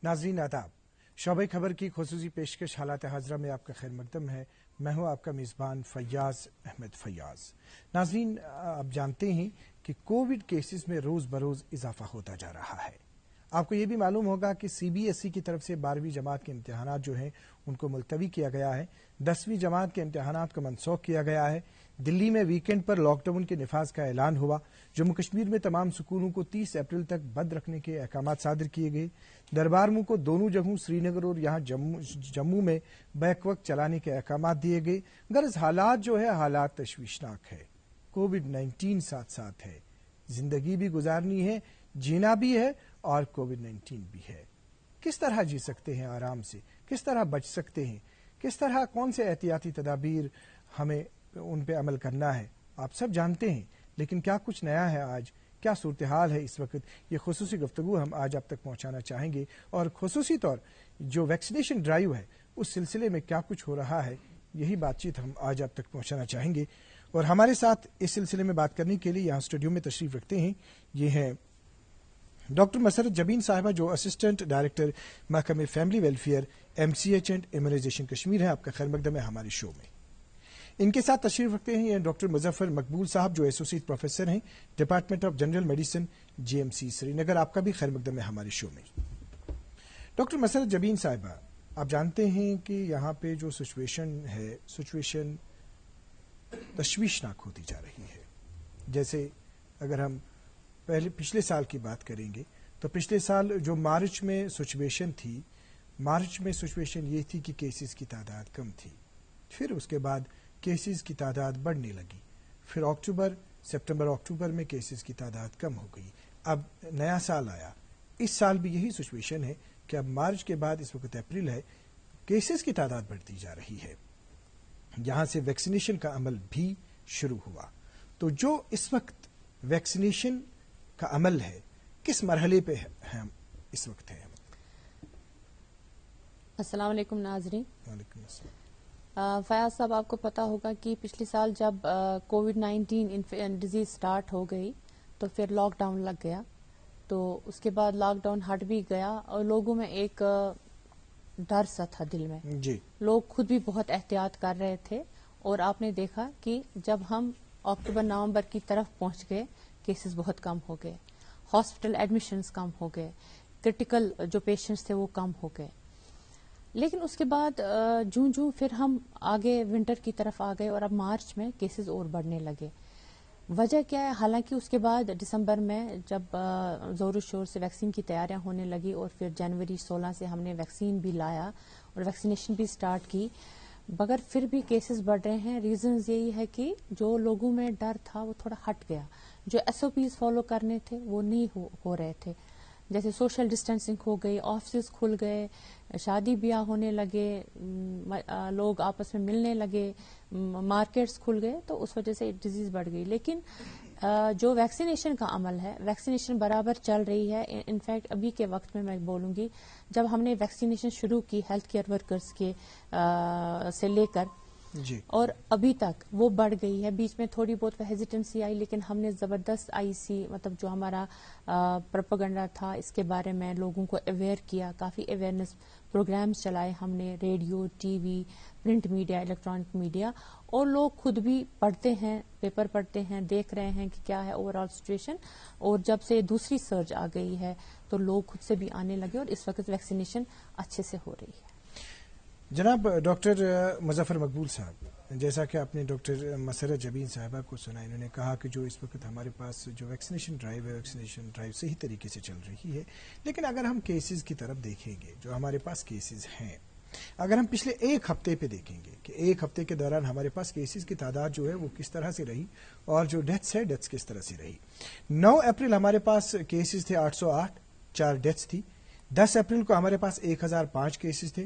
ناظرین آداب، شعبہ خبر کی خصوصی پیشکش حالات حاضرہ میں آپ کا خیر مقدم ہے۔ میں ہوں آپ کا میزبان فیاض احمد فیاض۔ ناظرین، آپ جانتے ہیں کہ کووڈ کیسز میں روز بروز اضافہ ہوتا جا رہا ہے۔ آپ کو یہ بھی معلوم ہوگا کہ سی بی ایس ای کی طرف سے 12ویں جماعت کے امتحانات جو ہیں ان کو ملتوی کیا گیا ہے، 10ویں جماعت کے امتحانات کو منسوخ کیا گیا ہے۔ دلی میں ویکینڈ پر لاک ڈاؤن کے نفاذ کا اعلان ہوا۔ جموں کشمیر میں تمام سکولوں کو 30 اپریل تک بند رکھنے کے احکامات صادر کیے گئے۔ دربار منہ کو دونوں جگہوں سری نگر اور یہاں جموں میں بیک وقت چلانے کے احکامات دیے گئے۔ غرض حالات جو ہے حالات تشویشناک ہے۔ کووڈ-19 ساتھ ساتھ ہے، زندگی بھی گزارنی ہے، جینا بھی ہے اور کووڈ-19 بھی ہے۔ کس طرح جی سکتے ہیں آرام سے، کس طرح بچ سکتے ہیں، کس طرح کون سے احتیاطی تدابیر ہمیں ان پہ عمل کرنا ہے، آپ سب جانتے ہیں۔ لیکن کیا کچھ نیا ہے آج، کیا صورتحال ہے اس وقت، یہ خصوصی گفتگو ہم آج آپ تک پہنچانا چاہیں گے، اور خصوصی طور جو ویکسینیشن ڈرائیو ہے اس سلسلے میں کیا کچھ ہو رہا ہے، یہی بات چیت ہم آج آپ تک پہنچانا چاہیں گے۔ اور ہمارے ساتھ اس سلسلے میں بات کرنے کے لیے یہاں اسٹوڈیو میں تشریف رکھتے ہیں، یہ ہیں ڈاکٹر مسرت جبین صاحبہ جو اسسٹنٹ ڈائریکٹر محکمہ family welfare MCH and immunisation Kashmir ہے۔ آپ کا خیر مقدم ہے ہمارے شو میں۔ ان کے ساتھ تشریف رکھتے ہیں یہ ڈاکٹر مظفر مقبول صاحب جو ایسوسیٹ پروفیسر ہیں department of general medicine GMC سری نگر۔ آپ کا بھی خیر مقدم ہے ہمارے شو میں۔ ڈاکٹر مسرت جبین صاحبہ، آپ جانتے ہیں کہ یہاں پہ جو سچویشن تشویشناک ہوتی جا رہی ہے۔ جیسے اگر ہم پچھلے سال کی بات کریں گے تو پچھلے سال جو مارچ میں سچویشن تھی، مارچ میں سچویشن یہ تھی کہ کیسز کی تعداد کم تھی، پھر اس کے بعد کیسز کی تعداد بڑھنے لگی، پھر سپٹمبر اکتوبر میں کیسز کی تعداد کم ہو گئی۔ اب نیا سال آیا، اس سال بھی یہی سچویشن ہے کہ اب مارچ کے بعد اس وقت اپریل ہے، کیسز کی تعداد بڑھتی جا رہی ہے۔ یہاں سے ویکسینیشن کا عمل بھی شروع ہوا۔ تو جو اس وقت ویکسینیشن کا عمل ہے، کس مرحلے پہ ہم اس وقت ہیں؟ السلام علیکم ناظرین۔ وعلیکم السلام۔ فیاض صاحب، آپ کو پتا ہوگا کہ پچھلے سال جب کووڈ-19 ڈیزیز سٹارٹ ہو گئی تو پھر لاک ڈاؤن لگ گیا، تو اس کے بعد لاک ڈاؤن ہٹ بھی گیا اور لوگوں میں ایک ڈر سا تھا دل میں جی، لوگ خود بھی بہت احتیاط کر رہے تھے، اور آپ نے دیکھا کہ جب ہم اکتوبر نومبر کی طرف پہنچ گئے کیسز بہت کم ہو گئے، ہاسپٹل ایڈمیشنز کم ہو گئے، کرٹیکل جو پیشنٹس تھے وہ کم ہو گئے۔ لیکن اس کے بعد جوں پھر ہم آگے ونٹر کی طرف آ گئے اور اب مارچ میں کیسز اور بڑھنے لگے۔ وجہ کیا ہے؟ حالانکہ اس کے بعد دسمبر میں جب زور و شور سے ویکسین کی تیاریاں ہونے لگی اور پھر جنوری 16 سے ہم نے ویکسین بھی لایا اور ویکسینیشن بھی سٹارٹ کی، مگر پھر بھی کیسز بڑھ رہے ہیں۔ ریزنز یہی ہے کہ جو لوگوں میں ڈر تھا وہ تھوڑا ہٹ گیا، جو SOPs فالو کرنے تھے وہ نہیں ہو رہے تھے، جیسے سوشل ڈسٹینسنگ ہو گئی، آفسز کھل گئے، شادی بیاہ ہونے لگے، لوگ آپس میں ملنے لگے، مارکیٹس کھل گئے، تو اس وجہ سے ڈیزیز بڑھ گئی۔ لیکن جو ویکسینیشن کا عمل ہے، ویکسینیشن برابر چل رہی ہے۔ انفیکٹ ابھی کے وقت میں بولوں گی، جب ہم نے ویکسینیشن شروع کی ہیلتھ کیئر ورکرز کے سے لے کر جی، اور ابھی تک وہ بڑھ گئی ہے۔ بیچ میں تھوڑی بہت ہیزیٹنسی آئی، لیکن ہم نے زبردست IC مطلب جو ہمارا پروپیگنڈا تھا اس کے بارے میں لوگوں کو اویئر کیا، کافی اویئرنیس پروگرامز چلائے ہم نے، radio, T V, print media, electronic media, اور لوگ خود بھی پڑھتے ہیں، پیپر پڑھتے ہیں، دیکھ رہے ہیں کہ کیا ہے اوور آل سچویشن۔ اور جب سے دوسری سرج آ گئی ہے تو لوگ خود سے بھی آنے لگے اور اس وقت ویکسینیشن اچھے سے ہو رہی ہے۔ جناب ڈاکٹر مظفر مقبول صاحب، جیسا کہ آپ نے ڈاکٹر مسرت جبین صاحبہ کو سنا، انہوں نے کہا کہ جو اس وقت ہمارے پاس جو ویکسینیشن ڈرائیو ہے، ویکسینیشن ڈرائیو صحیح طریقے سے چل رہی ہے، لیکن اگر ہم کیسز کی طرف دیکھیں گے، جو ہمارے پاس کیسز ہیں، اگر ہم پچھلے ایک ہفتے پہ دیکھیں گے کہ ایک ہفتے کے دوران ہمارے پاس کیسز کی تعداد جو ہے وہ کس طرح سے رہی اور جو ڈیتھس کس طرح سے رہی۔ 9 اپریل ہمارے پاس کیسز تھے 808، 4 ڈیتھس تھی۔ 10 اپریل کو ہمارے پاس 1005 کیسز تھے،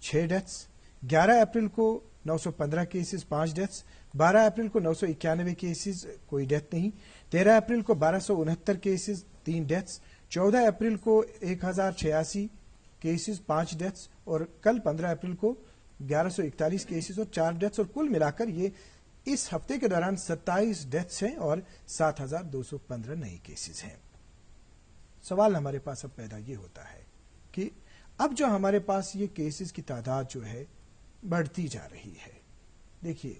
6 ڈیتھس۔ 11 اپریل کو 915 کیسز، 5 ڈیتھس۔ 12 اپریل کو 991 کیسز، کوئی ڈیتھ نہیں۔ 13 اپریل کو 1269 کیسز، 3 ڈیتھس۔ 14 اپریل کو 1086 کیسز، 5 ڈیتھس، اور کل 15 اپریل کو 1141 کیسز اور 4 ڈیتھس، اور کل ملا کر یہ اس ہفتے کے دوران 27 ڈیتھس ہیں اور 7215 نئے کیسز ہیں۔ سوال ہمارے پاس اب پیدا یہ ہوتا ہے کہ اب جو ہمارے پاس یہ کیسز کی تعداد جو ہے بڑھتی جا رہی ہے. دیکھیے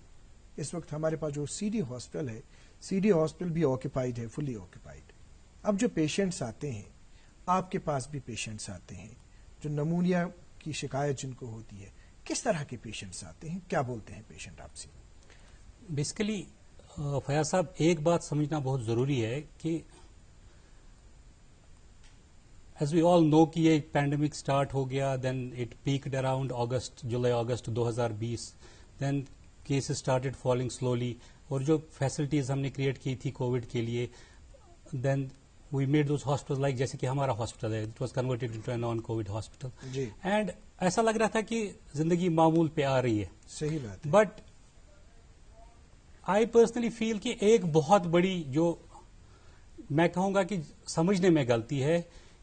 اس وقت ہمارے پاس جو سی ڈی ہاسپٹل ہے, سی ڈی ہاسپٹل بھی آکوپائڈ ہے, فلی آکوپائڈ. اب جو پیشنٹس آتے ہیں, آپ کے پاس بھی پیشنٹس آتے ہیں جو نمونیا کی شکایت جن کو ہوتی ہے, کس طرح کے پیشنٹس آتے ہیں, کیا بولتے ہیں پیشنٹ آپ سے؟ بیسیکلی فیاض صاحب ایک بات سمجھنا بہت ضروری ہے کہ ایز وی آل نو کہ یہ پینڈیمک سٹارٹ ہو گیا, then it peaked around July August 2020, then cases started falling slowly, اور جو فیسلٹیز ہم نے کریٹ کی تھی کووڈ کے لیے, then we made those hospital like جیسے کہ ہمارا ہاسپٹل ہے, it was converted into a non COVID hospital, and ایسا لگ رہا تھا کہ زندگی معمول پہ آ رہی ہے. صحیح بات ہے. بٹ آئی پرسنلی فیل کہ ایک بہت بڑی جو میں کہوں گا کہ سمجھنے میں غلطی ہے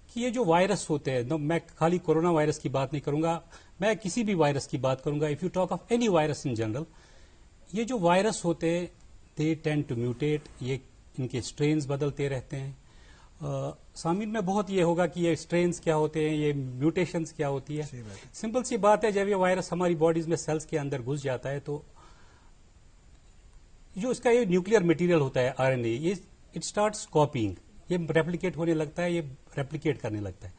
کہ یہ جو وائرس ہوتے ہیں, میں خالی کورونا وائرس کی بات نہیں کروں گا, میں کسی بھی وائرس کی بات کروں گا. If you talk of any virus in general, یہ جو وائرس ہوتے ہیں دے ٹینڈ ٹو میوٹیٹ, یہ ان کے اسٹرینز بدلتے رہتے ہیں. سامعین میں بہت یہ ہوگا کہ یہ اسٹرینز کیا ہوتے ہیں, یہ میوٹیشنز کیا ہوتی ہے. سمپل سی بات ہے, جب یہ وائرس ہماری باڈیز میں سیلز کے اندر گھس جاتا ہے تو جو اس کا یہ نیوکلیئر مٹیریل ہوتا ہے آر این اے, یہ اٹ اسٹارٹس کاپینگ, یہ ریپلیکیٹ ہونے لگتا ہے, یہ ریپلیکیٹ کرنے لگتا ہے.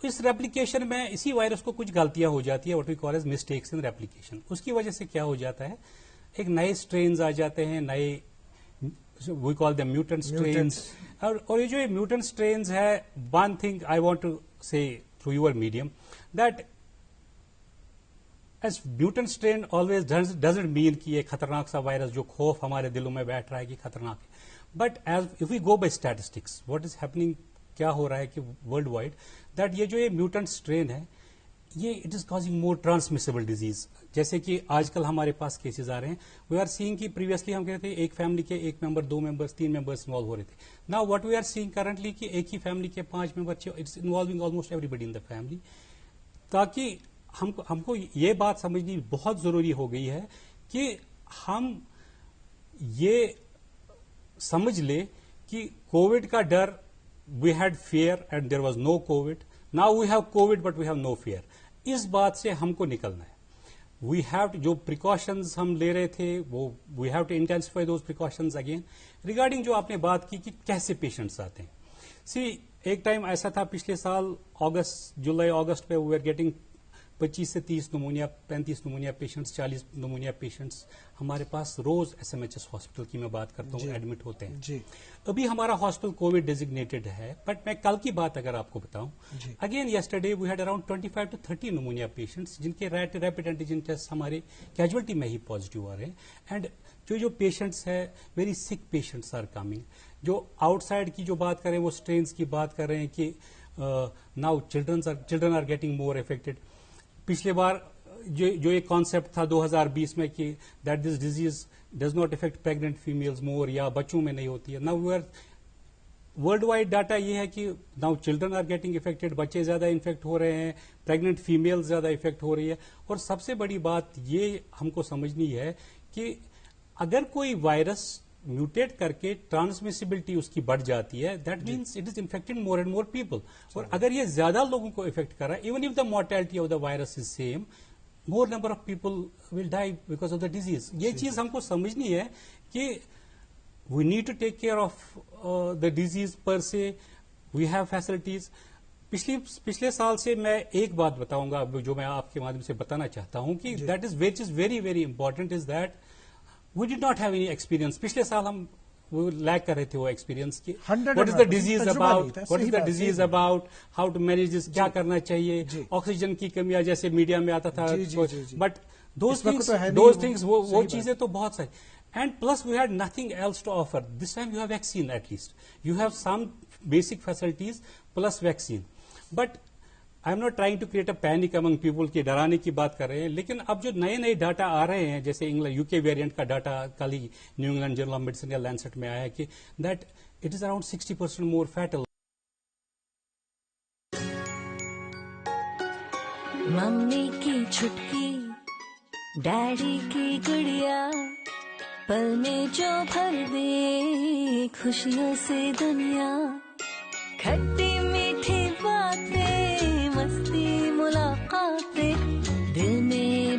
اس ریپلیکیشن میں اسی وائرس کو کچھ غلطیاں ہو جاتی ہے, what we call as mistakes in replication. اس کی وجہ سے کیا ہو جاتا ہے, ایک نئے اسٹرینز آ جاتے ہیں, نئے وی کال دیم میوٹنٹ اسٹرینز. اور یہ جو میوٹنٹ اسٹرینز ہے, one thing I want to say through your medium that as mutant strain always doesn't mean کہ یہ خطرناک سا وائرس جو خوف ہمارے دلوں میں بیٹھ رہا ہے کہ خطرناک ہے. But as if we go by statistics what is happening, کیا ہو رہا ہے کہ ورلڈ وائڈ دیٹ یہ جو یہ میوٹنٹ اسٹرین ہے یہ it is causing more transmissible disease. جیسے کہ آج کل ہمارے پاس کیسز آ رہے ہیں, وی آر سیئنگ کہ پریویسلی ہم کہتے ہیں ایک فیملی کے ایک ممبر, 2 ممبرس, 3 ممبرس انوالو ہو رہے تھے. Now what we are seeing currently کہ ایک ہی فیملی کے 5 member, it's involving almost everybody in the family. تاکہ ہم کو یہ بات سمجھنی بہت ضروری ہو گئی ہے کہ ہم یہ سمجھ لیں کہ کووڈ کا ڈر, we had fear and there was no COVID, now we have COVID but we have no fear. اس بات سے ہم کو نکلنا ہے. وی ہیو جو پریکاشنز ہم لے رہے تھے وہ we have to intensify those precautions again. Regarding جو آپ نے بات کی کہ کیسے پیشنٹس آتے ہیں, سی ایک ٹائم ایسا تھا پچھلے سال جولائی اگست پہ وی آر گیٹنگ 25 سے 30 pneumonia, 35 pneumonia patients, 40 pneumonia patients ہمارے پاس روز SMHS ہاسپٹل کی میں بات کرتا ہوں ایڈمٹ ہوتے ہیں. ابھی ہمارا ہاسپٹل کووڈ ڈیزگنیٹڈ ہے, بٹ میں کل کی بات اگر آپ کو بتاؤں, again yesterday we had around 25 to 30 pneumonia patients جن کے ریپڈ اینٹیجن ٹیسٹ ہمارے کیجویلٹی میں ہی پازیٹیو آ رہے ہیں. اینڈ جو پیشنٹس ہے ویری سک پیشنٹس آر کمنگ. جو آؤٹ سائڈ کی جو بات کریں وہ اسٹرینس کی بات کر رہے ہیں کہ now children are getting more affected. پچھلے بار جو ایک کانسیپٹ تھا 2020 میں کہ that this disease does not affect pregnant females more, یا بچوں میں نہیں ہوتی ہے. ناؤ ورلڈ وائڈ ڈاٹا یہ ہے کہ now children are getting affected, بچے زیادہ انفیکٹ ہو رہے ہیں, پیگنٹ فیمیل زیادہ افیکٹ ہو رہی ہے. اور سب سے بڑی بات یہ ہم کو سمجھنی ہے کہ اگر کوئی وائرس میوٹیٹ کر کے ٹرانسمیسیبلٹی اس کی بڑھ جاتی ہے, that means it is infecting more and more people. اور اگر یہ زیادہ لوگوں کو افیکٹ کر رہا ہے, even if the mortality of the virus is same, more number of people will die because of the disease. یہ چیز ہم کو سمجھنی ہے کہ we need to take care of the disease per se. We have facilities. پچھلے سال سے میں ایک بات بتاؤں گا جو میں آپ کے مادھیم سے بتانا چاہتا ہوں کہ that is which is very very important is that we did not have any experience. پچھلے سال ہم لیک کر رہے تھے وہ ایکسپیرینس کی, what is the disease about, what is the disease about, how to manage this, کیا کرنا چاہیے, آکسیجن کی کمی جیسے میڈیا میں آتا تھا. بٹ دوز تھنگس وہ چیزیں تو بہت ساری. And plus we had nothing else to offer. This time you have vaccine, at least you have some basic facilities plus vaccine. But I am not trying to create a panic among people کی ڈرانے کی بات کر رہے ہیں. لیکن اب جو نئے ڈاٹا آ رہے ہیں, جیسے UK ویریئنٹ کا ڈاٹا کل ہی New England Journal of Medicine یا لینسٹ میں آیا ہے کہ that it is around 60% more fatal. Mummy کی چھٹکی, ڈیڈی کی گڑیا, پل میں جو بھر دے خوشیوں سے دنیا, کھٹی میٹھی باتیں, مستی ملا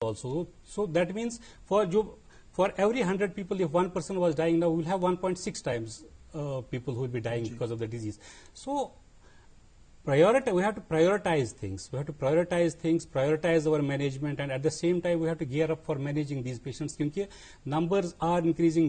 Also, so that means for every 100 people, if one person was dying, now we will have 1.6 times people who will be dying because of the disease. So we have to prioritize things. We have to prioritize our management, and at the same time we have to gear up for managing these patients, because numbers are increasing.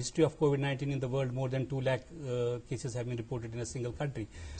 history of COVID-19 in the world, more than 2 lakh cases have been reported in a single country.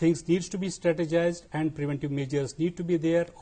things needs to be strategized and preventive measures need to be there,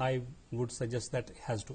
I would suggest that has to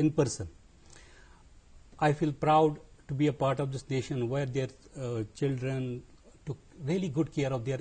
in person. I feel proud to be a part of this nation where their children took really good care of their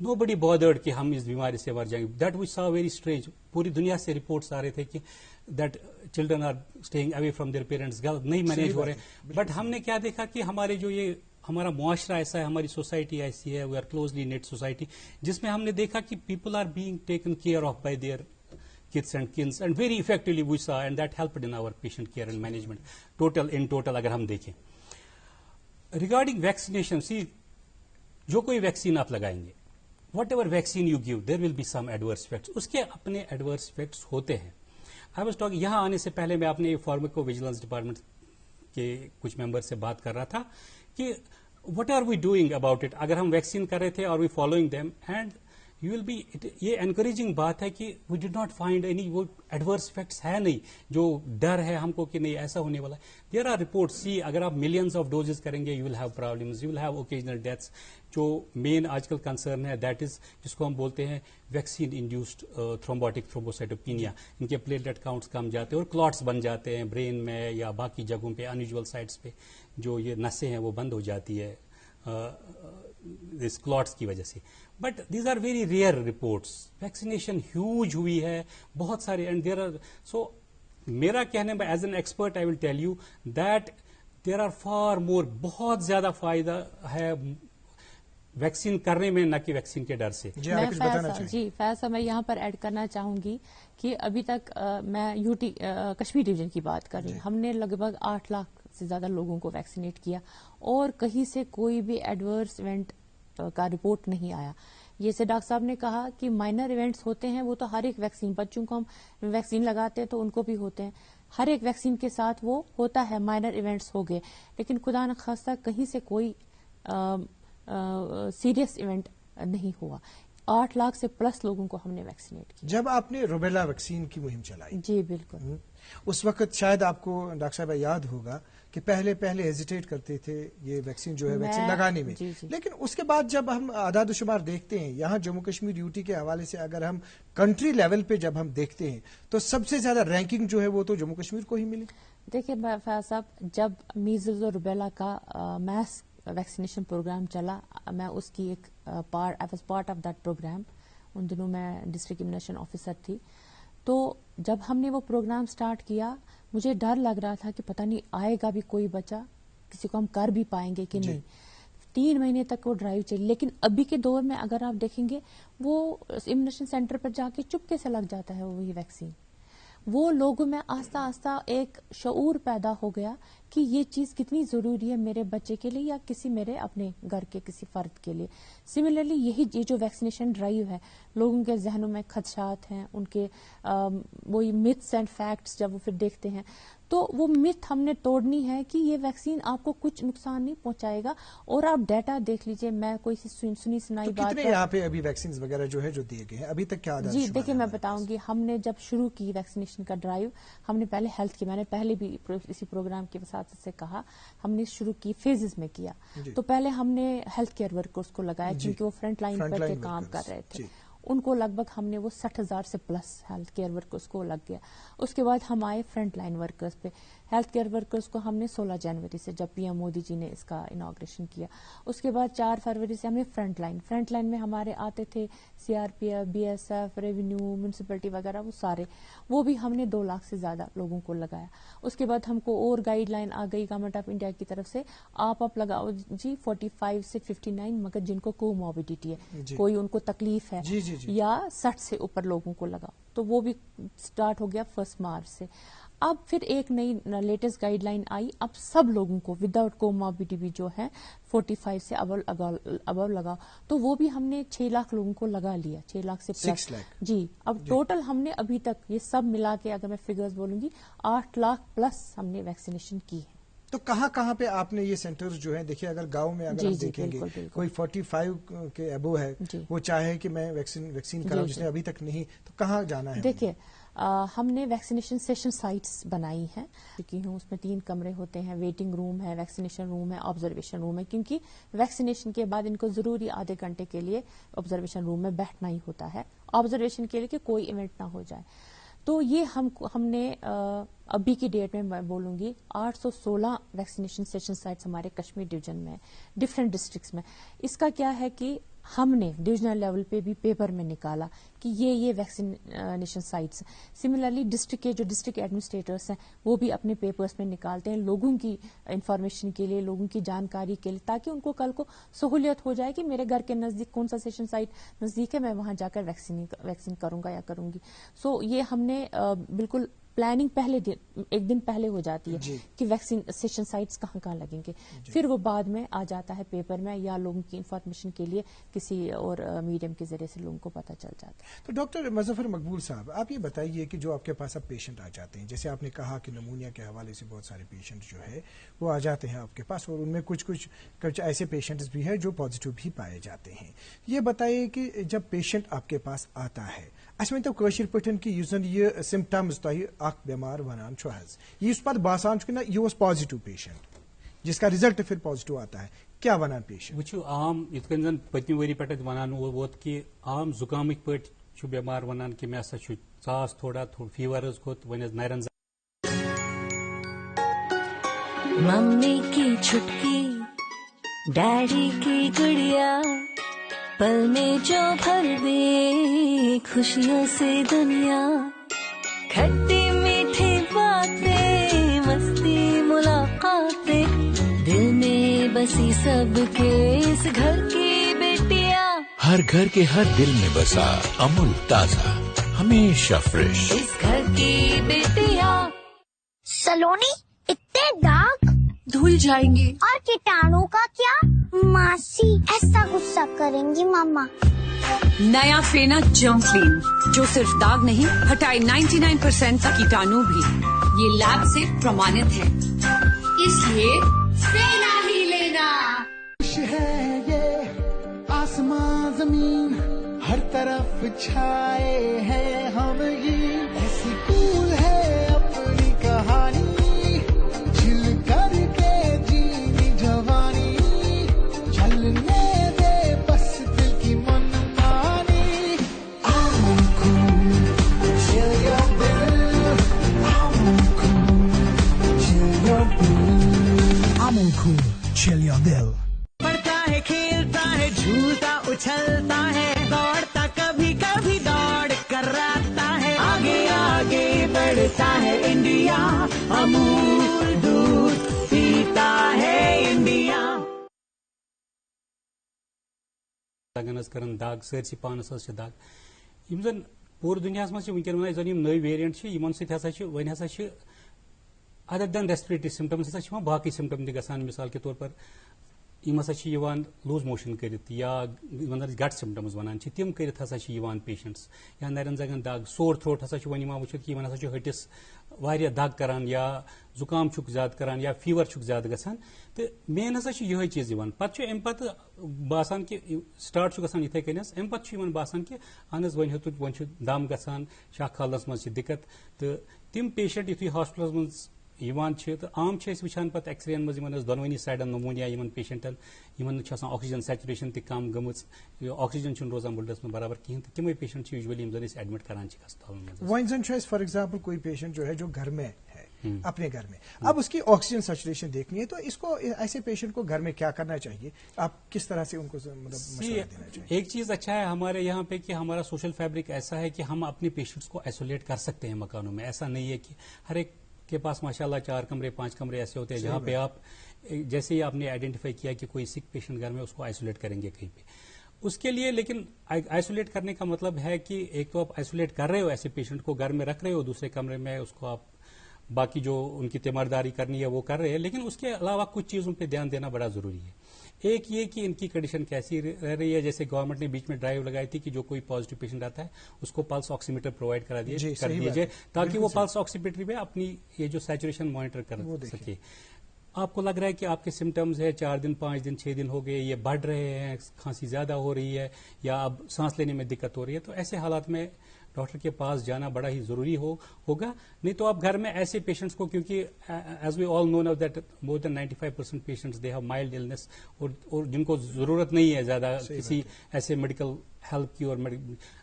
nobody bothered کہ ہم اس بیماری سے مر جائیں گے. That we saw very strange. پوری دنیا سے رپورٹس آ رہے تھے کہ that children are staying away from their parents, نہیں مینیج ہو رہے ہیں. بٹ ہم نے کیا دیکھا کہ ہمارے جو یہ ہمارا معاشرہ ایسا ہے, ہماری سوسائٹی ایسی ہے, we are closely knit society, جس میں ہم نے دیکھا کہ people are being taken care of by their kids and kins, and very effectively we saw, and that helped in our patient care and management. In total اگر ہم دیکھیں regarding vaccination, see جو کوئی ویکسین آپ لگائیں گے, whatever vaccine you give there will be some adverse effects, اس کے اپنے ایڈورس افیکٹس ہوتے ہیں. آئی واز ٹاکنگ, یہاں آنے سے پہلے میں اپنے فارماکو ویجیلنس ڈپارٹمنٹ کے کچھ ممبر سے بات کر رہا تھا کہ what are we doing about it. اگر ہم ویکسین کر رہے تھے, are we following them, and you will be, یہ انکریجنگ بات ہے کہ we did not find any, وہ ایڈورس افیکٹس ہے نہیں جو ڈر ہے ہم کو کہ نہیں ایسا ہونے والا ہے. دیر آر رپورٹس, سی اگر آپ ملینز آف ڈوزز کریں گے, you will have problems, you will have occasional deaths. جو مین آج کل کنسرن ہے دیٹ از جس کو ہم بولتے ہیں ویکسین انڈیوسڈ تھرومبوٹک تھرومبوسائٹوپینیا. ان کے پلیٹلیٹ کاؤنٹس کم جاتے ہیں اور کلاٹس بن جاتے ہیں برین میں یا باقی جگہوں پہ, انیوژل سائٹس پہ جو یہ نسیں ہیں وہ بند ہو جاتی ہے اس کلاٹس کی وجہ سے. But these are very rare reports. Vaccination huge ہوئی ہے بہت سارے, اینڈ دیر آر, سو میرا کہنے میں as an expert I will tell you that there are far more, بہت زیادہ فائدہ ہے ویکسین کرنے میں نہ کہ ویکسین کے ڈر سے. جی فیض صاحب, میں یہاں پر ایڈ کرنا چاہوں گی کہ ابھی تک میں یوٹی کشمیر ڈویژن کی بات کر رہی ہوں, ہم نے لگ بھگ 8 لاکھ سے زیادہ لوگوں کو ویکسینیٹ کیا اور کہیں سے کوئی بھی ایڈورس ایونٹ کا رپورٹ نہیں آیا. جیسے ڈاکٹر صاحب نے کہا کہ مائنر ایونٹس ہوتے ہیں, وہ تو ہر ایک ویکسین, بچوں کو ہم ویکسین لگاتے ہیں تو ان کو بھی ہوتے ہیں, ہر ایک ویکسین کے ساتھ وہ ہوتا ہے, مائنر ایونٹس ہو گئے, لیکن خدا نخواستہ کہیں سے کوئی سیریس ایونٹ نہیں ہوا. 8 لاکھ سے پلس لوگوں کو ہم نے ویکسینیٹ کیا. جب آپ نے روبیلا ویکسین کی مہم چلائی, جی بالکل, اس وقت شاید آپ کو ڈاکٹر صاحب یاد ہوگا کہ پہلے ہیزیٹیٹ کرتے تھے یہ ویکسین جو ہے ویکسین لگانے میں. لیکن اس کے بعد جب ہم اعداد و شمار دیکھتے ہیں یہاں جموں کشمیر یوٹی کے حوالے سے, اگر ہم کنٹری لیول پہ جب ہم دیکھتے ہیں تو سب سے زیادہ رینکنگ جو ہے وہ تو جموں کشمیر کو ہی ملی. دیکھیے فیاض صاحب, جب میزلز اور روبیلا کا میس ویکسینیشن پروگرام چلا, میں اس کی ایک I was part of that program. ان دنوں میں ڈسٹرکٹ امیونیشن آفیسر تھی. تو جب ہم نے وہ پروگرام سٹارٹ کیا, مجھے ڈر لگ رہا تھا کہ پتہ نہیں آئے گا بھی کوئی بچہ, کسی کو ہم کر بھی پائیں گے کہ نہیں. 3 مہینے تک وہ ڈرائیو چلی, لیکن ابھی کے دور میں اگر آپ دیکھیں گے وہ امیونیشن سینٹر پر جا کے چپکے سے لگ جاتا ہے وہی ویکسین. وہ لوگوں میں آہستہ آہستہ ایک شعور پیدا ہو گیا کہ یہ چیز کتنی ضروری ہے میرے بچے کے لیے یا کسی میرے اپنے گھر کے کسی فرد کے لیے. سملرلی یہ جو ویکسینیشن ڈرائیو ہے, لوگوں کے ذہنوں میں خدشات ہیں, ان کے وہی متس اینڈ فیکٹس جب وہ پھر دیکھتے ہیں تو وہ مت ہم نے توڑنی ہے کہ یہ ویکسین آپ کو کچھ نقصان نہیں پہنچائے گا. اور آپ ڈیٹا دیکھ لیجئے, میں کوئی سنی سنائی بات کتنے یہاں پہ ابھی ویکسین وغیرہ جو ہے جو دیے گئے ہیں ابھی تک کیا؟ جی دیکھیے میں بتاؤں گی, ہم نے جب شروع کی ویکسینیشن کا ڈرائیو, ہم نے پہلے ہیلتھ کی, میں نے پہلے بھی اسی پروگرام کی وساطت سے کہا, ہم نے شروع کی فیزز میں کیا. تو پہلے ہم نے ہیلتھ کیئر ورکرز کو لگایا کیونکہ وہ فرنٹ لائن پر کے کام کر رہے تھے. ان کو لگ بھگ ہم نے وہ 60,000 سے پلس ہیلتھ کیئر ورکرز کو لگ گیا. اس کے بعد ہم آئے فرنٹ لائن ورکرز پہ. ہیلتھ کیئر ورکرز کو ہم نے 16 جنوری سے, جب پی ایم مودی جی نے اس کا اناگریشن کیا, اس کے بعد 4 فروری سے ہم نے فرنٹ لائن میں ہمارے آتے تھے C R P F, B S F, revenue, municipality وغیرہ, وہ سارے, وہ بھی ہم نے 2 لاکھ سے زیادہ لوگوں کو لگایا. اس کے بعد ہم کو اور گائیڈ لائن آ گئی گورنمنٹ آف انڈیا کی طرف سے, آپ لگاؤ جی 45 سے 59, مگر جن کو کوموربیڈیٹی ہے, کوئی ان کو تکلیف ہے یا 60 سے اوپر لوگوں کو لگاؤ. تو وہ بھی سٹارٹ ہو گیا 1 مارچ سے. اب پھر ایک نئی لیٹسٹ گائیڈ لائن آئی, اب سب لوگوں کو وداؤٹ کوموربیڈی بھی جو ہے 45 سے ابو لگاؤ. تو وہ بھی ہم نے 6 لاکھ لوگوں کو لگا لیا, 6 لاکھ سے پلس. جی اب ٹوٹل ہم نے ابھی تک یہ سب ملا کے اگر میں فگرز بولوں گی 8 لاکھ پلس ہم نے ویکسینیشن کی ہے. تو کہاں پہ آپ نے یہ سینٹرز جو ہیں, دیکھیے اگر گاؤں میں اگر ہم دیکھیں گے کوئی 45 کے ابو ہے, وہ چاہے کہ میں ویکسین کراؤں, جس نے ابھی تک نہیں, تو کہاں جانا ہے؟ دیکھیے ہم نے ویکسینیشن سیشن سائٹس بنائی ہیں, اس میں 3 کمرے ہوتے ہیں, ویٹنگ روم ہے, ویکسینیشن روم ہے, آبزرویشن روم ہے, کیونکہ ویکسینیشن کے بعد ان کو ضروری آدھے گھنٹے کے لیے آبزرویشن روم میں بیٹھنا ہی ہوتا ہے, آبزرویشن کے لیے کہ کوئی ایونٹ نہ ہو جائے. تو یہ ہم نے ابھی کی ڈیٹ میں بولوں گی 816 ویکسینیشن سیشن سائٹس ہمارے کشمیر ڈویژن میں, ڈفرینٹ ڈسٹرکٹس میں. اس کا کیا ہے کہ ہم نے ڈویژنل لیول پہ بھی پیپر میں نکالا کہ یہ ویکسینیشن سائٹس. سملرلی ڈسٹرکٹ کے جو ڈسٹرکٹ ایڈمنسٹریٹرس ہیں وہ بھی اپنے پیپرس میں نکالتے ہیں لوگوں کی انفارمیشن کے لیے, لوگوں کی جانکاری کے لیے, تاکہ ان کو کل کو سہولیت ہو جائے کہ میرے گھر کے نزدیک کون سا سیشن سائٹ نزدیک ہے, میں وہاں جا کر ویکسین کروں گا یا کروں گی. سو یہ ہم نے بالکل پلاننگ پہلے ایک دن پہلے ہو جاتی ہے کہ ویکسین سیشن سائٹس کہاں کہاں لگیں گے, پھر وہ بعد میں آ جاتا ہے پیپر میں یا لوگوں کی انفارمیشن کے لیے کسی اور میڈیم کے ذریعے سے لوگوں کو پتہ چل جاتا ہے. تو ڈاکٹر مظفر مقبول صاحب, آپ یہ بتائیے کہ جو آپ کے پاس اب پیشنٹ آ جاتے ہیں, جیسے آپ نے کہا کہ نمونیا کے حوالے سے بہت سارے پیشنٹ جو ہے وہ آ جاتے ہیں آپ کے پاس, اور ان میں کچھ ایسے پیشنٹس بھی ہیں جو پازیٹیو بھی پائے جاتے ہیں. یہ بتائیے کہ جب پیشنٹ آپ کے پاس آتا ہے, اس میں تو کاشر پٹن کی یوزن یہ سمپٹمز تہ اخ بیمار ونان چھو حظ, یہ اس پتہ باسان چھو کہ یہ واز پازیٹیو پیشنٹ جس کا رزلٹ پھر پازیٹیو آتا ہے, کیا ونان پیشنٹ؟ وچھو عام یت کن زن پتم وری پہ ونان ووت کہ عام زکامک پہ بیمار ونان کہ مے ہسا ژاس تھوڑا فیور کھوت ون نرن. ممی کی چھٹکی ڈیڈی کی گڑیا, پل میں جو بھر دے خوشیوں سے دنیا, کھٹی میٹھی باتیں مستی ملاقاتیں, دل میں بسی سب کے اس گھر کی بیٹیاں, ہر گھر کے ہر دل میں بسا امول تازہ ہمیشہ فریش, اس گھر کی بیٹیاں. سلونی اتنے داغ دھل جائیں گے, اور کیٹانو کا کیا؟ ماسی ایسا غصہ کریں گی ماما. نیا فینا جرم کلین جو صرف داغ نہیں ہٹائے 99% کا کیٹانو بھی. یہ لیب سے پرمانت ہے, اس لیے فینا ہی لینا. خوش ہے یہ آسمان زمین, ہر طرف چھائے ہیں ہم, یہ ایسی کول ہے اپنی کہانی, جل کر کے جینی جوانی, چلنے دے بس دل کی من مانی. I'm cool, chill your bill. I'm cool, chill your bill. I'm cool, chill your bill. پڑھتا ہے کھیلتا ہے جھولتا اچھلتا ہے, دوڑتا کبھی کبھی دوڑ کر آتا ہے, آگے آگے بڑھتا ہے انڈیا, امول دودھ پیتا ہے انڈیا. کران داغ سرسی پانس داغ یم زن پور دنیا مجھ ونکن زن نئی ویریئنٹ یمن سی ون ہسا ادر دین ریسپریٹری سمٹمز ہسا باقی سمٹم تہ گژھان, مثال کے طور پر یم ہسا لوز موشن کرت یا گٹ سمٹمز ونان تم کرت ہسا پیشنٹس, یا نرین زگن داغ, سور تھروٹ ہسا ون وچھت کہ ہسا ہٹس واریاہ دگ کران, یا زکام چھک زیادہ کران, یا فیور چھک زیادہ گژھان. تو مین ہسا یہ چیز پتہ ام پتہ باسان کہ سٹارٹ گژھان اتھے کنس, ام پتہ باسان کہ اہن ون ہیوت ون دم گژھان, شاہ کھالنس مز دقت. تو تم پیشنٹ یتھے ہاسپٹلس مز تو عام وچان پتہ ایکس رے مز دونونی سائڈن نمونیا پیشنٹن آکسیجن سیچوریشن تہ کم گمت, آکسیجن روزان بلڈس میں برابر کہین, تو تمے پیشنٹ یوزلی ایڈمٹ کران ہسپتالن ون زن فار ایگزامپل کوئی پیشنٹ جو ہے جو گھر میں ہے اپنے گھر میں, اب اس کی آکسیجن سیچوریشن دیکھنی ہے, تو اس کو ایسے پیشنٹ کو گھر میں کیا کرنا چاہیے, آپ کس طرح سے ان کو مشورہ دینا چاہیے؟ ایک چیز اچھا ہے ہمارے یہاں پہ کہ ہمارا سوشل فیبرک ایسا ہے کہ ہم اپنے پیشنٹس کو آئسولیٹ کر سکتے ہیں مکانوں میں. ایسا نہیں ہے کہ ہر ایک کے پاس ماشاءاللہ 4 کمرے 5 کمرے ایسے ہوتے ہیں جہاں پہ آپ جیسے ہی آپ نے آئیڈینٹیفائی کیا کہ کوئی سک پیشنٹ گھر میں, اس کو آئسولیٹ کریں گے کہیں پہ. اس کے لیے لیکن آئسولیٹ کرنے کا مطلب ہے کہ ایک تو آپ آئسولیٹ کر رہے ہو ایسے پیشنٹ کو, گھر میں رکھ رہے ہو, دوسرے کمرے میں اس کو آپ باقی جو ان کی تیمارداری کرنی ہے وہ کر رہے ہیں, لیکن اس کے علاوہ کچھ چیزوں پہ دھیان دینا بڑا ضروری ہے. ایک یہ کہ ان کی کنڈیشن کیسی رہ رہی ہے, جیسے گورنمنٹ نے بیچ میں ڈرائیو لگائی تھی کہ جو کوئی پازیٹیو پیشنٹ آتا ہے اس کو پلس آکسی میٹر پرووائڈ کر دیجیے تاکہ وہ پلس آکسی میٹر میں اپنی یہ جو سیچوریشن مانیٹر کر سکے. آپ کو لگ رہا ہے کہ آپ کے سمٹمز ہے 4 دن 5 دن 6 دن ہو گئے, یہ بڑھ رہے ہیں, کھانسی زیادہ ہو رہی ہے, یا اب سانس لینے میں دقت ہو رہی ہے, تو ایسے حالات میں ڈاکٹر کے پاس جانا بڑا ہی ضروری ہوگا. نہیں تو آپ گھر میں ایسے پیشنٹس کو, کیونکہ as we all know that more than 95% patients they have mild illness, اور جن کو ضرورت نہیں ہے زیادہ کسی ایسے میڈیکل ہیلپ کی, اور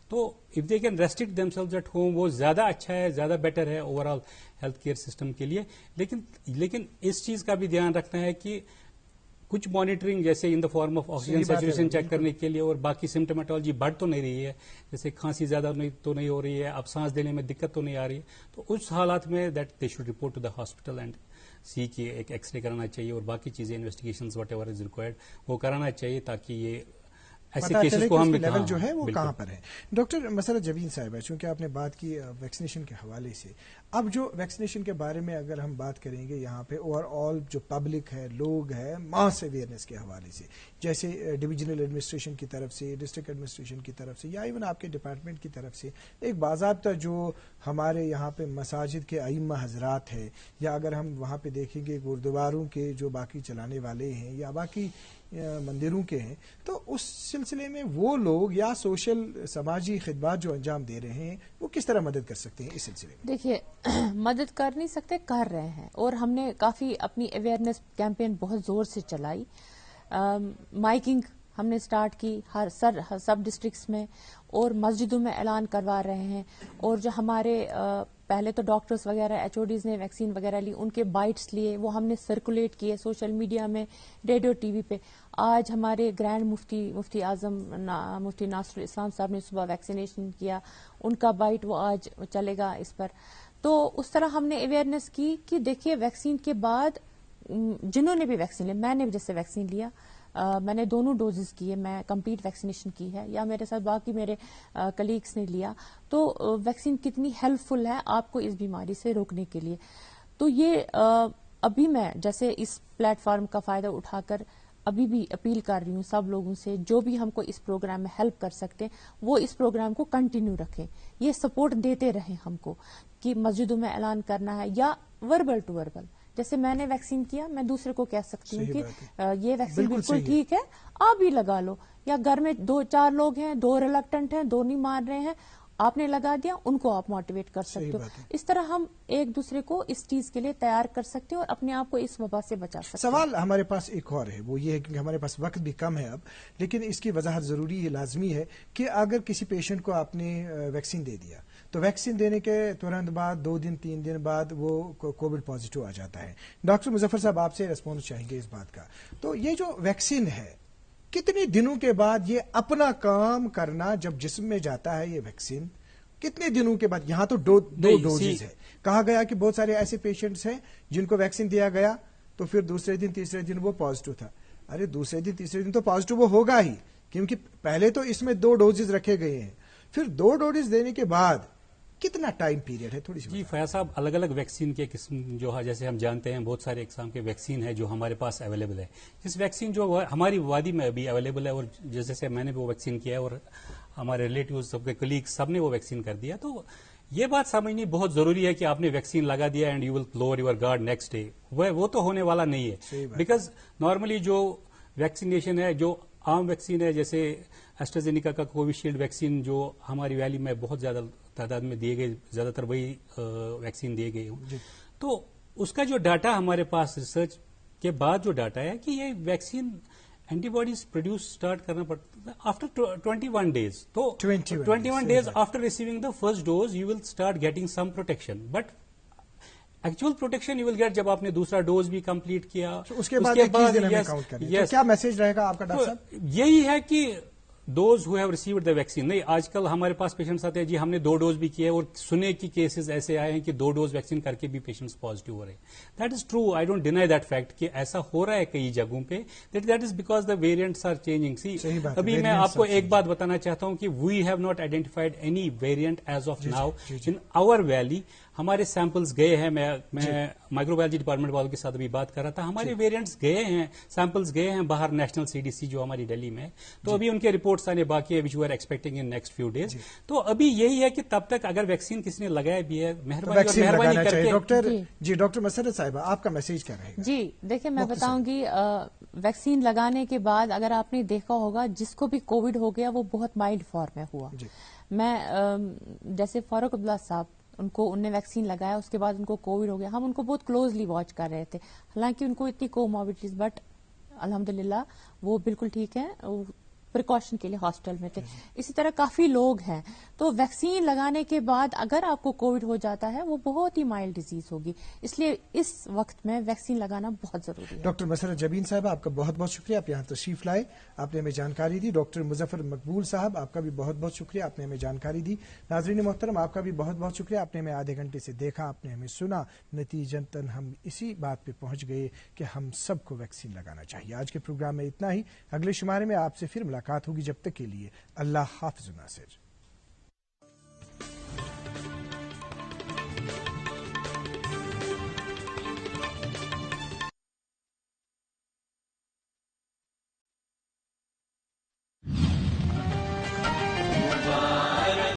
تو if they can restrict themselves at home وہ زیادہ اچھا ہے, زیادہ بیٹر ہے overall health care system کے لیے. لیکن اس چیز کا بھی دھیان رکھنا ہے کہ کچھ مانیٹرنگ جیسے in the form of oxygen saturation check کرنے کے لیے، اور باقی سمٹومیٹالوجی بڑھ تو نہیں رہی ہے، جیسے کھانسی زیادہ تو نہیں ہو رہی ہے، اب سانس دینے میں دقت تو نہیں آ رہی ہے، تو اس حالات میں that they should report to the hospital and see کہ ایک ایکس رے کرانا چاہیے اور باقی چیزیں investigations whatever is required وہ کرانا چاہیے تاکہ یہ ایسے کیسز کو ہم لیول جو ہے وہ کہاں پر ہے. ڈاکٹر مسرت جبین صاحبہ، چونکہ آپ نے بات کی ویکسینیشن کے حوالے سے، اب جو ویکسینیشن کے بارے میں اگر ہم بات کریں گے یہاں پہ اوور آل جو پبلک ہے، لوگ ہے، ماس اویئرنیس کے حوالے سے، جیسے ڈویژنل ایڈمنسٹریشن کی طرف سے، ڈسٹرکٹ ایڈمنسٹریشن کی طرف سے، یا ایون آپ کے ڈپارٹمنٹ کی طرف سے ایک باضابطہ جو ہمارے یہاں پہ مساجد کے ائمہ حضرات ہے، یا اگر ہم وہاں پہ دیکھیں گے گردواروں کے جو باقی چلانے والے ہیں یا باقی مندروں کے ہیں، تو اس سلسلے میں وہ لوگ یا سوشل سماجی خدمات جو انجام دے رہے ہیں وہ کس طرح مدد کر سکتے ہیں اس سلسلے میں؟ دیکھیے، مدد کر نہیں سکتے، کر رہے ہیں، اور ہم نے کافی اپنی اویئرنیس کیمپین بہت زور سے چلائی. مائکنگ ہم نے سٹارٹ کی ہر سب ڈسٹرکٹس میں، اور مسجدوں میں اعلان کروا رہے ہیں، اور جو ہمارے پہلے تو ڈاکٹرز وغیرہ ایچ او ڈیز نے ویکسین وغیرہ لی، ان کے بائٹس لیے، وہ ہم نے سرکولیٹ کیے سوشل میڈیا میں، ریڈیو ٹی وی پہ. آج ہمارے گرینڈ مفتی اعظم مفتی ناصر الاسلام صاحب نے صبح ویکسینیشن کیا، ان کا بائٹ وہ آج چلے گا اس پر. تو اس طرح ہم نے اویئرنیس کی کہ دیکھیے ویکسین کے بعد جنہوں نے بھی ویکسین لیا، میں نے بھی جیسے ویکسین لیا، میں نے دونوں ڈوزز کیے، میں کمپلیٹ ویکسینیشن کی ہے، یا میرے ساتھ باقی میرے کلیگس نے لیا، تو ویکسین کتنی ہیلپ فل ہے آپ کو اس بیماری سے روکنے کے لیے. تو یہ ابھی میں جیسے اس پلیٹ فارم کا فائدہ اٹھا کر ابھی بھی اپیل کر رہی ہوں سب لوگوں سے، جو بھی ہم کو اس پروگرام میں ہیلپ کر سکتے وہ اس پروگرام کو کنٹینیو رکھیں، یہ سپورٹ دیتے رہیں ہم کو کہ مسجدوں میں اعلان کرنا ہے یا وربل ٹو وربل. جیسے میں نے ویکسین کیا، میں دوسرے کو کہہ سکتی ہوں کہ یہ ویکسین بالکل ٹھیک ہے، آپ بھی لگا لو، یا گھر میں 2-4 لوگ ہیں، 2 ریلکٹنٹ ہیں، 2 نہیں مان رہے ہیں، آپ نے لگا دیا، ان کو آپ موٹیویٹ کر سکتے ہو. اس طرح ہم ایک دوسرے کو اس چیز کے لیے تیار کر سکتے ہیں اور اپنے آپ کو اس وبا سے بچا سکتے ہیں. سوال ہمارے پاس ایک اور ہے، وہ یہ ہے کہ ہمارے پاس وقت بھی کم ہے اب، لیکن اس کی وضاحت ضروری ہے، لازمی ہے کہ اگر کسی پیشنٹ کو آپ نے ویکسین دے دیا تو ویکسین دینے کے ترنت بعد 2 دن 3 دن بعد وہ کووڈ پازیٹیو آ جاتا ہے. ڈاکٹر مظفر صاحب آپ سے ریسپانس چاہیں گے اس بات کا. تو یہ جو ویکسین ہے کتنے دنوں کے بعد یہ اپنا کام کرنا جب جسم میں جاتا ہے، یہ ویکسین کتنے دنوں کے بعد؟ یہاں تو دو ڈوزز ہے، کہا گیا کہ بہت سارے ایسے پیشنٹس ہیں جن کو ویکسین دیا گیا تو پھر دوسرے دن تیسرے دن وہ پازیٹیو تھا. ارے دوسرے دن تیسرے دن تو پازیٹیو وہ ہوگا ہی، کیونکہ پہلے تو اس میں 2 ڈوزز رکھے گئے ہیں، پھر 2 ڈوزز دینے کے بعد کتنا ٹائم پیریڈ ہے؟ تھوڑی سی. جی فیاض صاحب، الگ الگ ویکسین کے قسم جو ہے، جیسے ہم جانتے ہیں بہت سارے اقسام کے ویکسین ہے جو ہمارے پاس اویلیبل ہے. اس ویکسین جو ہماری وادی میں ابھی اویلیبل ہے، اور جیسے میں نے وہ ویکسین کیا ہے اور ہمارے ریلیٹیو سب کے کلیگ سب نے وہ ویکسین کر دیا. تو یہ بات سمجھنی بہت ضروری ہے کہ آپ نے ویکسین لگا دیا and you will lower your guard next day, وہ تو ہونے والا نہیں ہے. بیکاز نارملی جو ویکسینیشن ہے، جو عام ویکسین ہے، جیسے ایسٹرازینیکا کا کووشیلڈ ویکسین جو ہماری ویلی میں بہت زیادہ تعداد میں دیے گئے، زیادہ تر وہی ویکسین دیے گئے ہوں. تو اس کا جو ڈاٹا ہمارے پاس ریسرچ کے بعد جو ڈاٹا ہے کہ یہ vaccine antibodies produce start کرنا پڑتا ہے آفٹر 21 days. تو 21 days after receiving the first dose you will start getting some protection, but actual protection you will get جب آپ نے دوسرا ڈوز بھی کمپلیٹ کیا. اس کے بعد کیا میسج رہے گا آپ کا ڈاکٹر صاحب؟ یہی ہے کہ those who have received the vaccine. نہیں، آج کل ہمارے پاس پیشنٹس آتے ہیں جی ہم نے 2 ڈوز بھی کیے، اور سنے کی کیسز ایسے آئے ہیں کہ 2 ڈوز ویکسین کر کے بھی پیشنٹس پازیٹیو ہو رہے ہیں. That is true, I don't deny that fact کہ ایسا ہو رہا ہے کئی جگہوں پہ. That is because the variants are changing. See ابھی میں آپ کو ایک بات بتانا چاہتا ہوں کہ we have not identified any variant as of now in our valley. ہمارے سیمپلز گئے ہیں، میں مائکرو بایولوجی ڈپارٹمنٹ والوں کے ساتھ بھی بات کر رہا تھا، ہمارے ویریئنٹس گئے ہیں، سیمپلز گئے ہیں باہر نیشنل CDC جو ہماری دہلی میں ہے. تو ابھی ان کے رپورٹس آنے باقی ہے which we are expecting in next few days. تو ابھی یہی ہے کہ تب تک اگر ویکسین کسی نے لگایا بھی ہے، مہربانی کر کے. ڈاکٹر مسرت صاحبہ آپ کا میسج کیا رہے گا؟ جی دیکھیں، میں بتاؤں گی ویکسین لگانے کے بعد اگر آپ نے دیکھا ہوگا جس کو بھی کووڈ ہو گیا وہ بہت مائلڈ فارم میں ہوا. میں جیسے فاروق عبداللہ صاحب، انہوں نے ویکسین لگایا، اس کے بعد ان کو کووڈ ہو گیا، ہم ان کو بہت کلوزلی واچ کر رہے تھے، حالانکہ ان کو اتنی کوموربڈیز، بٹ الحمدللہ وہ بالکل ٹھیک ہیں. پریکاشن کے لیے ہاسپٹل میں تھے. اسی طرح کافی لوگ ہیں. تو ویکسین لگانے کے بعد اگر آپ کو کووڈ ہو جاتا ہے وہ بہت ہی مائلڈ ڈیزیز ہوگی, اس لیے اس وقت میں ویکسین لگانا بہت ضروری ہے. ڈاکٹر مسرت جبین صاحب, آپ کا بہت بہت شکریہ, آپ یہاں تشریف لائے, آپ نے ہمیں جانکاری دی. ڈاکٹر مظفر مقبول صاحب, آپ کا بھی بہت بہت شکریہ, آپ نے ہمیں جانکاری دی. ناظرین محترم, آپ کا بھی بہت بہت شکریہ, آپ نے ہمیں آدھے گھنٹے سے دیکھا, آپ نے ہمیں سنا. نتیجتاً ہم اسی بات پہ پہنچ گئے کہ ہم سب کو ویکسین لگانا چاہیے. آج کے پروگرام میں اتنا ہی. اگلے شمارے میں آپ سے پھر ملاقات ہوگی. جب تک کے لیے اللہ حافظ. ناصر.